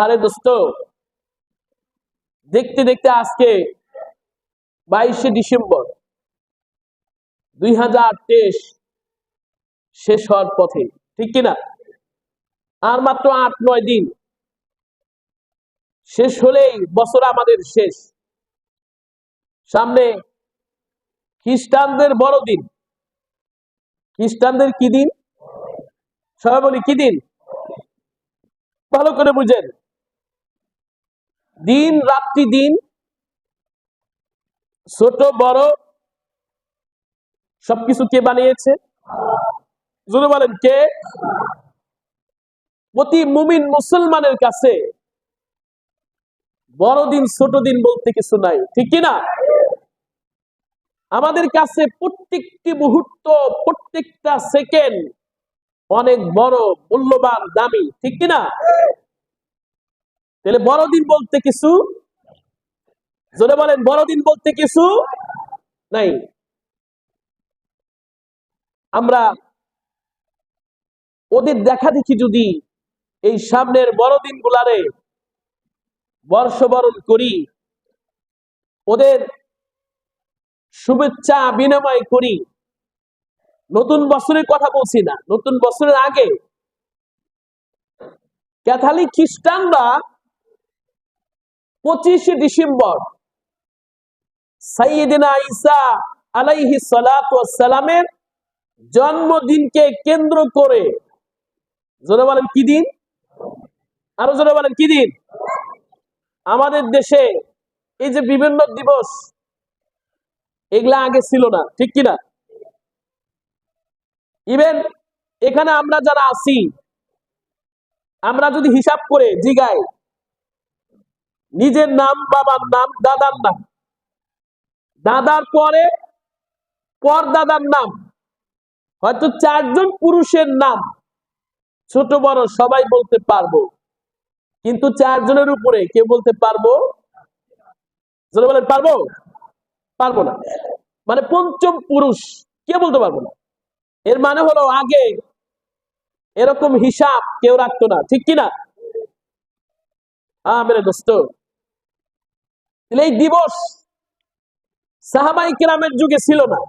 আরে দোস্ত, দেখতে দেখতে আজকে 22শে ডিসেম্বর 2023 শেষ হওয়ার পথে, ঠিক কিনা? আর মাত্র 8-9 দিন শেষ হলেই বছর আমাদের শেষ। সামনে খ্রিস্টানদের বড়দিন। খ্রিস্টানদের কি দিন? সবাই বলি কি দিন? ভালো করে বুঝেন। দিন রাত্রি দিন, ছোট বড় সবকিছু কে বানিয়েছে? জোরে বলেন কে? প্রতি মুমিন মুসলমানের কাছে বড়দিন ছোট দিন বলতে কিছু নাই, ঠিক কিনা? আমাদের কাছে প্রত্যেকটি মুহূর্ত, প্রত্যেকটা সেকেন্ড অনেক বড়, মূল্যবান, দামি, ঠিক কিনা? তাহলে বড়দিন বলতে কিছু, জোরে বলেন বড়দিন বলতে কিছু নাই। আমরা ওদের দেখা দেখি যদি এই সামনের বড়দিন গুলারে বর্ষবরণ করি, ওদের শুভেচ্ছা বিনিময় করি, নতুন বছরের কথা বলছি না, নতুন বছরের আগে ক্যাথলিক খ্রিস্টানরা 25শে ডিসেম্বর সাইয়েদিনা ঈসা আলাইহিস সালাতু ওয়াস সালামের জন্মদিনকে কেন্দ্র করে, জোরে বলেন কি দিন? আরো জোরে বলেন কি দিন? আমাদের দেশে এই যে বিভিন্ন দিবস, এগুলা আগে ছিল না, ঠিক কিনা? ইভেন এখানে আমরা যারা আছি, আমরা যদি হিসাব করে জিগাই, নিজের নাম, বাবার নাম, দাদার নাম, দাদার পরে পর দাদার নাম, হয়তো 4জন পুরুষের নাম ছোট বড় সবাই বলতে পারবো, কিন্তু 4জনের উপরে কে বলতে পারবো? যারা বলেন পারবো? পারবো না। মানে পঞ্চম পুরুষ কে বলতে পারবো না। এর মানে হলো আগে এরকম হিসাব কেউ রাখতো না, ঠিক কিনা? মেরে দোস্ত, এই দিবস সাহাবায়ে কেরামের যুগে ছিল না,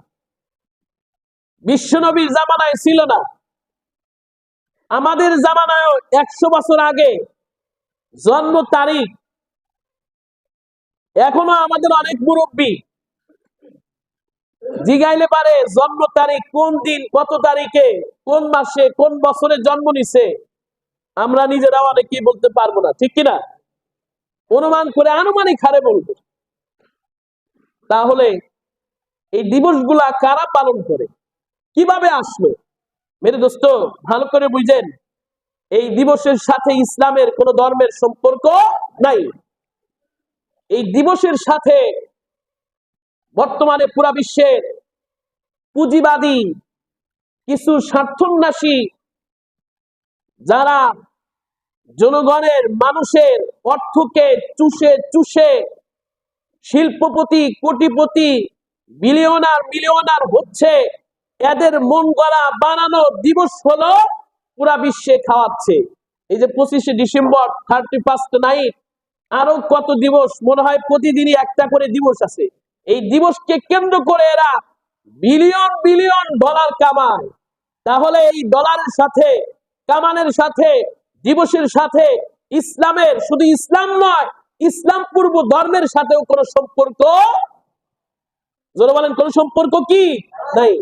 বিশ্বনবীর জামানায় ছিল না, আমাদের জামানায় 100 বছর আগে জন্ম তারিখ এখনো আমাদের অনেক মুরব্বী জিগাইলে পারে জন্ম তারিখ কোন দিন, কত তারিখে, কোন মাসে, কোন বছরে জন্ম নিছে, আমরা নিজেরাও অনেকেই বলতে পারবো না, ঠিক কিনা? অনুমান করে আনুমানিক হারে বলবো। তাহলে এই দিবসগুলা কারা পালন করে, কিভাবে আসলো? মেরে দোস্ত, ভালো করে বুঝেন, এই দিবসের সাথে ইসলামের কোন ধর্মের সম্পর্ক নাই। এই দিবসের সাথে বর্তমানে পুরা বিশ্বের পুঁজিবাদী কিছু স্বার্থন্যাসী যারা জনগণের, মানুষের অর্থকে চুষে চুষে শিল্পপতি, কোটিপতি, মিলিয়নার হচ্ছে, এদের মন গড়া বানানো দিবস হলো পুরা বিশ্বে খাওয়াচ্ছে। এই যে 25শে ডিসেম্বর, 31st নাইট, আরো কত দিবস, মনে হয় প্রতিদিনই একটা করে দিবস আছে। এই দিবসকে কেন্দ্র করে এরা বিলিয়ন বিলিয়ন ডলার কামায়। তাহলে এই ডলারের সাথে, কামানের সাথে, দিবসের সাথে ইসলামের, শুধু ইসলাম নয়, ইসলাম পূর্ব ধর্মের সাথেও কোনো সম্পর্ক, যারা বলেন কোন সম্পর্ক কি নাই।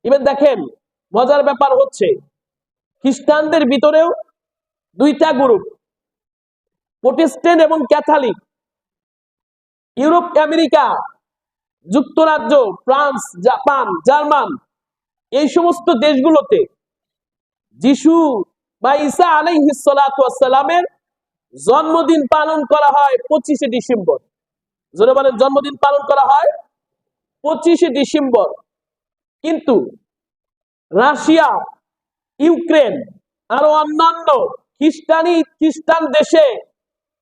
ইভেন দেখেন, মজার ব্যাপার হচ্ছে খ্রিস্টানদের ভিতরেও 2টা গ্রুপ, প্রোটেস্ট্যান্ট এবং ক্যাথলিক। ইউরোপ, আমেরিকা যুক্তরাজ্য, ফ্রান্স, জাপান, জার্মান, এই সমস্ত দেশগুলোতে যিশু বা ঈসা আলাইহিস সালাতু ওয়াস সালামের জন্মদিন পালন করা হয় 25শে ডিসেম্বর। যারা বলেন জন্মদিন পালন করা হয় 25শে ডিসেম্বর। কিন্তু রাশিয়া, ইউক্রেন, আরো অন্যান্য খ্রিস্টান দেশে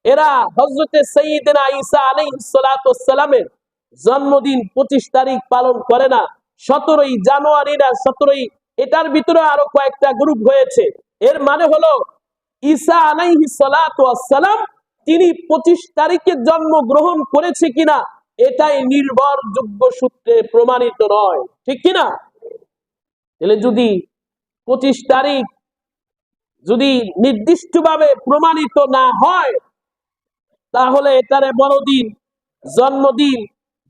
এরা হযরতে সাইয়্যিদিনা ঈসা আলাইহিস সালাতু ওয়াস সালামের জন্মদিন 25 তারিখ পালন করে না, 17ই জানুয়ারি না 17ই। এটার ভিতরে আরো কয়েকটা গ্রুপ হয়েছে। এর মানে হলো ঈসা আলাইহিস সালাতু ওয়াস সালাম তিনি 25 তারিখে জন্মগ্রহণ করেছে কিনা এটাই নির্ভরযোগ্য সূত্রে প্রমাণিত নয়, ঠিক কিনা? তাহলে যদি 25 তারিখ যদি নির্দিষ্টভাবে প্রমাণিত না হয়, তাহলে এটারে বড়দিন, জন্মদিন,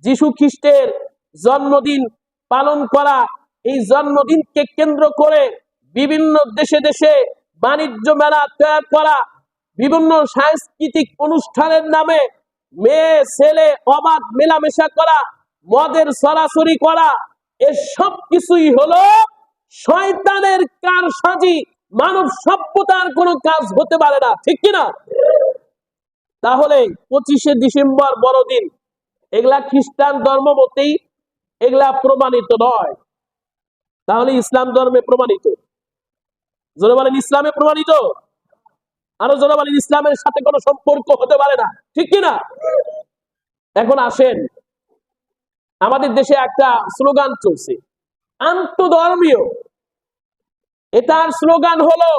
যীশু খ্রিস্টের জন্মদিন পালন করা, এই জন্মদিনকে কেন্দ্র করে বিভিন্ন দেশে দেশে বাণিজ্য মেলা তৈরি করা, বিভিন্ন সাংস্কৃতিক অনুষ্ঠানের নামে মেয়ে ছেলে অবাধ মেলামেশা করা, মদের সরাসরি করা, এসব কিছুই হলো শয়তানের কারসাজি, মানব সভ্যতার কোনো কাজ হতে পারে না, ঠিক কিনা? তাহলে 25শে ডিসেম্বর বড়দিন এগুলা খ্রিস্টান ধর্ম মতেই এগুলা প্রমাণিত নয়, তাহলে ইসলাম ধর্মে প্রমাণিত। জোরে বলেন ইসলামে প্রমাণিত। আরো জোরে বলেন ইসলামের সাথে কোনো সম্পর্ক হতে পারে না, ঠিক কিনা? এখন আসেন, আমাদের দেশে একটা স্লোগান চলছে আন্তধর্মীয়, এটার স্লোগান হলো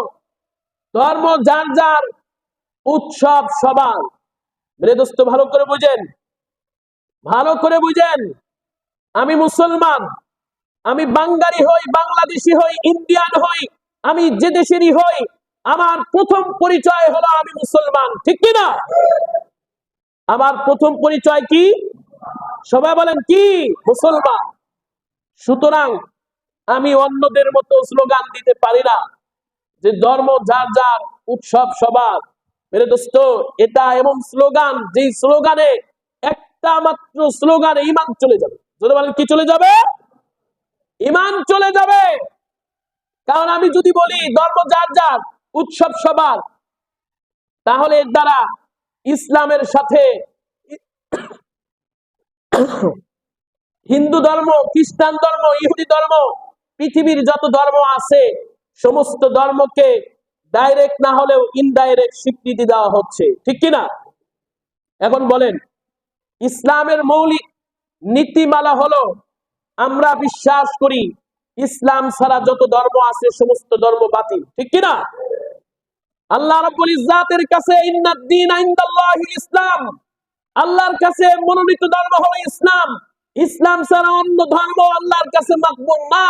ধর্ম যার যার, উৎসব সবার। মেরে দোস্ত ভালো করে বুঝেন, ভালো করে বুঝেন। আমি মুসলমান, আমি বাঙালি হই, বাংলাদেশি হই, ইন্ডিয়ান হই, আমি যে দেশেরই হই, আমার প্রথম পরিচয় হলো আমি মুসলমান, ঠিক কিনা? আমার প্রথম পরিচয় কি? সবাই বলেন কি? মুসলমান। সুতরাং আমি অন্যদের মতো স্লোগান দিতে পারি না যে ধর্ম যার যার, উৎসব সবার। মেরে দোস্ত, এটা এমন স্লোগান যে স্লোগানে একটা মাত্র স্লোগানে ঈমান চলে যাবে। যদি বলেন কি চলে যাবে? ঈমান চলে যাবে। কারণ আমি যদি বলি ধর্ম যার যার, উৎসব সবার, তাহলে এর দ্বারা ইসলামের সাথে হিন্দু ধর্ম, খ্রিস্টান ধর্ম, ইহুদি ধর্ম, পৃথিবীর যত ধর্ম আছে সমস্ত ধর্মকে ডাইরেক্ট না হলেও ইনডাইরেক্ট স্বীকৃতি দেওয়া হচ্ছে, ঠিক কিনা? এখন বলেন, ইসলামের মৌলিক নীতিমালা হলো আমরা বিশ্বাস করি ইসলাম ছাড়া যত ধর্ম আছে সমস্ত ধর্ম বাতিল, ঠিক কিনা? আল্লাহ রাব্বুল ইজ্জাতের কাছে ইন্নাদ-দীনা ইনদাল্লাহিল ইসলাম, আল্লাহর কাছে মনোনীত ধর্ম হলো ইসলাম। ইসলাম ছাড়া অন্য ধর্ম আল্লাহর কাছে মাকবুল না।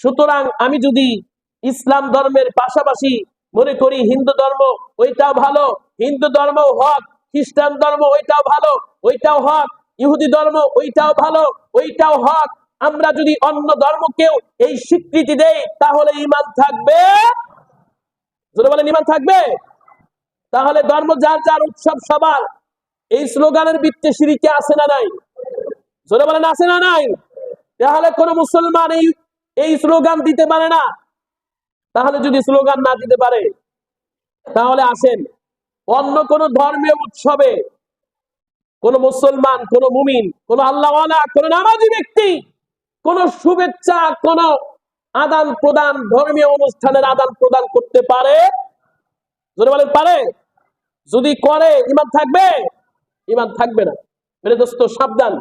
সুতরাং আমি যদি ইসলাম ধর্মের পাশাপাশি মনে করি হিন্দু ধর্ম ওইটাও ভালো, হিন্দু ধর্ম হক, খ্রিস্টান ধর্ম ওইটাও ভালো, ওইটাও হক, ইহুদি ধর্ম ওইটাও ভালো, ওইটাও হক, আমরা যদি অন্য ধর্মকেও এই স্বীকৃতি দেই তাহলে ঈমান থাকবে? যদি বলেন ঈমান থাকবে? তাহলে ধর্ম যার যার, উৎসব সবার, এই স্লোগানের ভিত্তি শিরকে আছে না নাই? জোরে বলেন আছে না নাই? তাহলে কোন মুসলমান এই স্লোগান দিতে পারে না। তাহলে যদি স্লোগান না দিতে পারে, তাহলে আসেন অন্য কোন ধর্মীয় উৎসবে কোন মুসলমান, কোন মুমিন, কোন আল্লাহওয়ালা, কোন নামাজি ব্যক্তি কোন শুভেচ্ছা, কোন আদান প্রদান, ধর্মীয় অনুষ্ঠানের আদান প্রদান করতে পারে? জোরে বলেন পারে? যদি করে ঈমান থাকবে? ঈমান থাকবে না। মেরে দোস্ত সাবধান।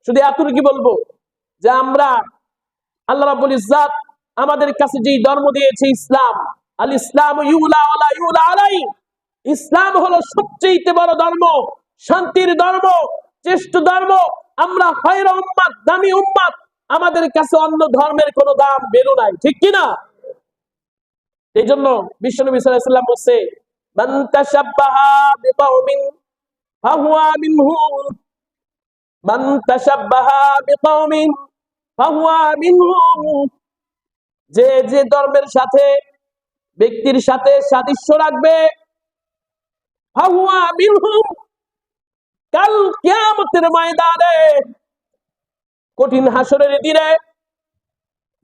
শুধু এতটুকু বলবো যে আমরা আল্লাহ রাব্বুল ইজ্জাত আমাদের কাছে যেই ধর্ম দিয়েছে ইসলাম, আল ইসলাম ইউলা ওয়ালা ইউলা আলাই, ইসলাম হলো সবচেয়ে বড় ধর্ম, শান্তির ধর্ম, শ্রেষ্ঠ ধর্ম। আমরা খায়রা উম্মাত, দামি উম্মাত, আমাদের কাছে অন্য ধর্মের কোনো দাম বেরো নাই, ঠিক কিনা? এই জন্য বিশ্বনবী সাল্লাল্লাহু আলাইহি ওয়াসাল্লাম বলছে মান তাশাব্বাহা বিকাওমিন ফাহুয়া মিনহুম, মান তাশাব্বাহা বিকাওমিন ফাহুয়া মিনহুম। যে যে ধর্মের সাথে, ব্যক্তির সাথে সাদৃশ্য রাখবে, ফাহুয়া মিনহুম, কাল কিয়ামতের ময়দানে, কঠিন হাসরের দিনে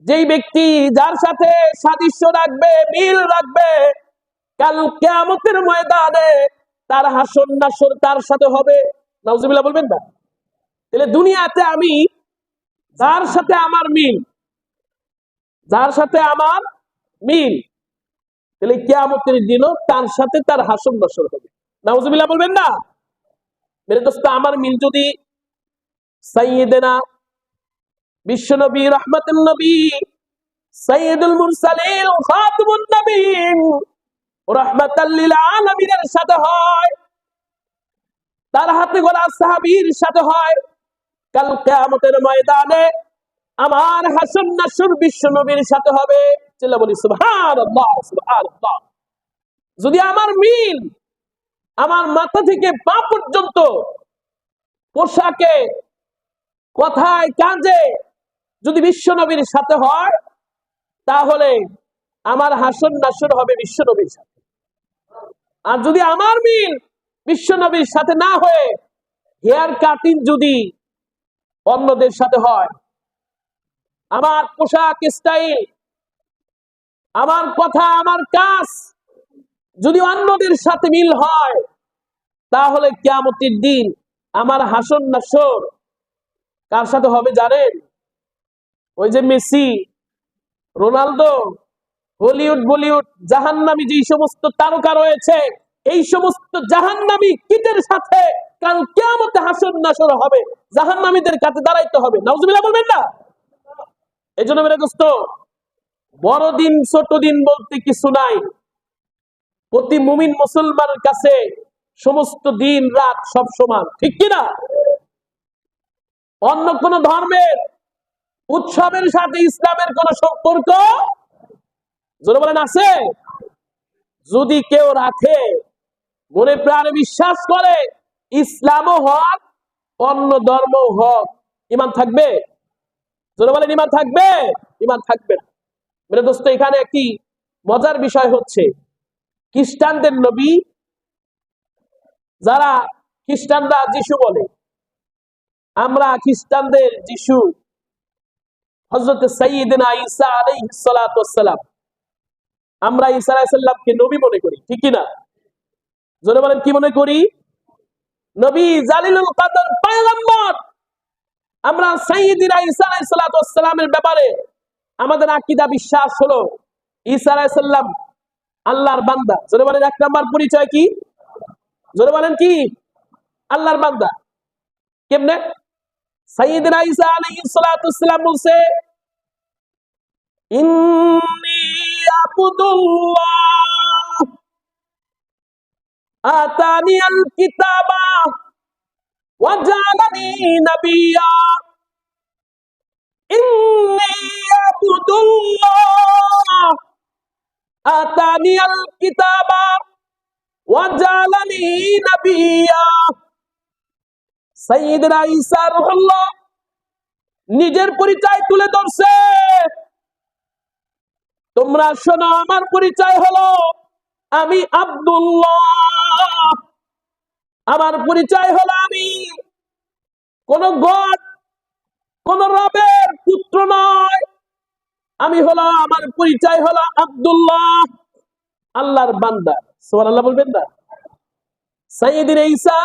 যেই ব্যক্তি যার সাথে সাদৃশ্য রাখবে, মিল রাখবে, কাল কিয়ামতের ময়দানে তার হাসর নাসর তার সাথে হবে। নাউজুবিল্লাহ বলবেন না? তাহলে দুনিয়াতে আমি যার সাথে আমার মিল, যার সাথে আমার মিল, তাহলে কিয়ামতের দিনও তার সাথে তার হাসর নাসর হবে। নাউজুবিল্লাহ বলবেন না? মেরে দোস্ত, আমার মিল যদি সাইয়্যিদেনা বিশ্বনবী, রাহমাতুন নবী, সাইয়্যিদুল মুরসালিন, খাতামুন নবীন রাহমাতাল লিল আলামিনের সাথে হয়, তার হাতে গড়া সাহাবীর সাথে হয়। কাল কিয়ামতের ময়দানে আমার হাসর নাসর বিশ্ব নবীর সাথে হবে। চিল্লা বলি সুবহানাল্লাহ, সুবহানাল্লাহ। যদি আমার মিল আমার মাথা থেকে পা পর্যন্ত, পোশাকে, কথায়, কাজে যদি বিশ্ব নবীর সাথে হয়, তাহলে আমার হাসর নাসর হবে বিশ্ব নবীর সাথে। আর যদি আমার মিল বিশ্ব নবীর সাথে না হয়ে হেয়ার কাটিং যদি অন্যদের সাথে হয়, আমার পোশাক স্টাইল, আমার কথা, আমার কাজ যদি অন্যদের সাথে মিল হয়, তাহলে কিয়ামতের দিন আমার হাসর নাসর কার সাথে হবে জানেন? ওই যে মেসি, রোনালদো, হলিউড বলিউড জাহান্নামী যে সমস্ত তারকা রয়েছে, এই সমস্ত জাহান্নামী কীটের সাথে কাল কিয়ামতে হাসর নাসর হবে। জাহান্নামীদের কাছে দাঁড়াইতে হবে। নাউজুবিল্লাহ বলবেন না? এই জন্য মেরে দোস্ত, বড় দিন ছোট দিন বলতে কিছু নাই। প্রতি মুমিন মুসলমানের কাছে সমস্ত দিন রাত সব সমান, ঠিক কিনা? অন্য কোন ধর্মের উৎসবের সাথে ইসলামের কোন সম্পর্ক জোরে বলেন আছে? যদি কেউ রাখে, মনে প্রাণে বিশ্বাস করে ইসলামও হক অন্য ধর্মও হক, ঈমান থাকবে? জোরে বলেন ঈমান থাকবে? ঈমান থাকবে না। মেরে দোস্ত, এখানে একটি মজার বিষয় হচ্ছে, খ্রিস্টানদের নবী, যারা খ্রিস্টানরা যিশু বলে, আমরা খ্রিস্টানদের যিশু হযরত সাইয়্যিদিনা ঈসা আলাইহিস সালাতু ওয়াস সালাম, আমরা ঈসা আলাইহিস সালামকে নবী মনে করি, ঠিক কি না? জোরে বলেন কি মনে করি? নবী, জালিলুল কদর, পয়গম্বর। আমরা সাইয়্যিদিনা ঈসা আলাইহিস সালাতু ওয়াস সালামের ব্যাপারে আমাদের আকীদা বিশ্বাস হলো ঈসা আলাইহিস সালাম আল্লাহর বান্দা। জোরে বলেন এক নাম্বার পরিচয় কি? জোরে বলেন কি? আল্লাহর বান্দা। কেমনে? সাইয়্যিদিনা ঈসা আলাইহিস সালাতু ওয়াস সালাম বলছে, ইন্নী আবদুল্লাহ আতানিয়াল কিতাবা ওয়া জাআলানি নাবিয়্যা। ইন্নী আবদুল্লাহ আতানিয়াল কিতাবা ওয়া জাআলানি নাবিয়্যা। সাইয়্যিদনা ঈসা রূহুল্লাহ নিজের পরিচয় তুলে ধরছে। তোমরা শোনো, আমার পরিচয় হলো আমি আব্দুল্লাহ। আমার পরিচয় হলো আমি কোন গড, কোন রবের পুত্র নয়। আমি হলো, আমার পরিচয় হলো আব্দুল্লাহ, আল্লাহর বান্দা। সুবহানাল্লাহ বলবেন না? সাইয়্যিদিনা ঈসা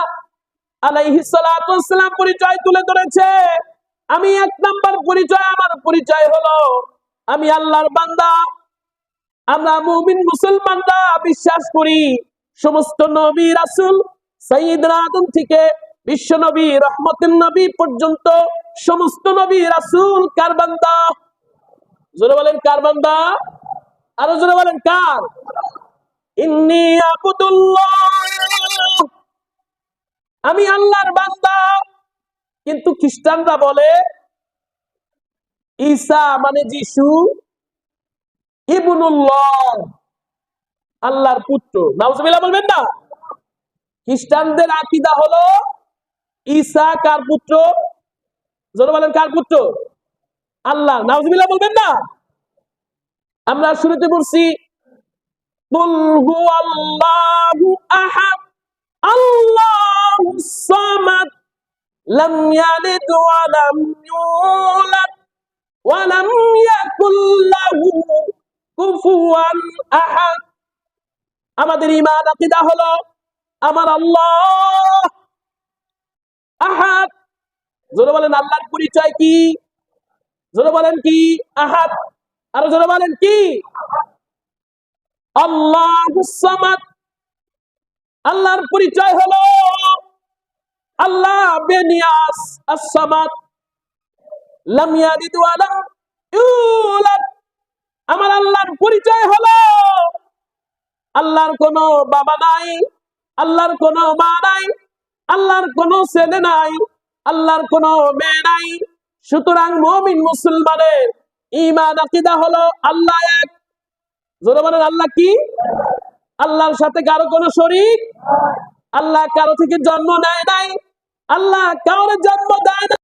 আলাইহিস সালাতু ওয়াস সালাম পরিচয় তুলে ধরেছে। আমি এক নাম্বার পরিচয়, আমার পরিচয় হলো আমি আল্লাহর বান্দা। আমরা মুমিন মুসলমানরা বিশ্বাস করি সমস্ত নবী রাসূল, সাইয়্যিদনা আদম থেকে বিশ্ব নবী রহমতের নবী পর্যন্ত সমস্ত নবী রাসূল কার বান্দা? জোরে বলেন কার বান্দা? আরো জোরে বলেন কার? ইন্নী আবদুল্লাহ, আমি আল্লাহর বান্দা। কিন্তু খ্রিস্টানরা বলে ঈসা মানে যিশু, ইবনুল্লাহ, আল্লাহর পুত্র। নাউজুবিল্লাহ বলবেন না? খ্রিস্টানদের আকীদা হলো ঈসা কার পুত্র? জোরে বলেন কার পুত্র? আল্লাহ। নাউজুবিল্লাহ বলবেন না? আমরা শুরুতে বলছি কুল হুয়াল্লাহু আহাদ আল্লাহুস সামাদ লাম ইয়ালিদ ওয়া লাম ইউলাদ ওয়া লাম ইয়াকুল লাহু কুফুয়ান আহাদ। আমাদের ঈমান আকীদা হলো আমার আল্লাহ আহাদ। জোরে বলেন আল্লাহর পরিচয় কি? জোরে বলেন কি? আহাদ। আরো জোরে বলেন কি? আল্লাহুস সামাদ। আল্লাহর পরিচয় হলো আল্লাহ বেনিয়াস, আস-সামাদ, লাম ইয়ালিদ ওয়া লাম ইউলাদ। আমার আল্লাহর পরিচয় হলো আল্লাহর কোনো বাবা নাই, আল্লাহর কোনো মা নাই, আল্লাহর কোনো ছেলে নাই, আল্লাহর কোনো মেয়ে নাই। সুতরাং মুমিন মুসলমানের ঈমান আকীদা হলো আল্লাহ এক। জোরে বলেন আল্লাহ কি? আল্লাহর সাথে কারো কোনো শরীক, আল্লাহ কারো থেকে জন্ম নেয় নাই, আল্লাহ কারো জন্ম দেয় না।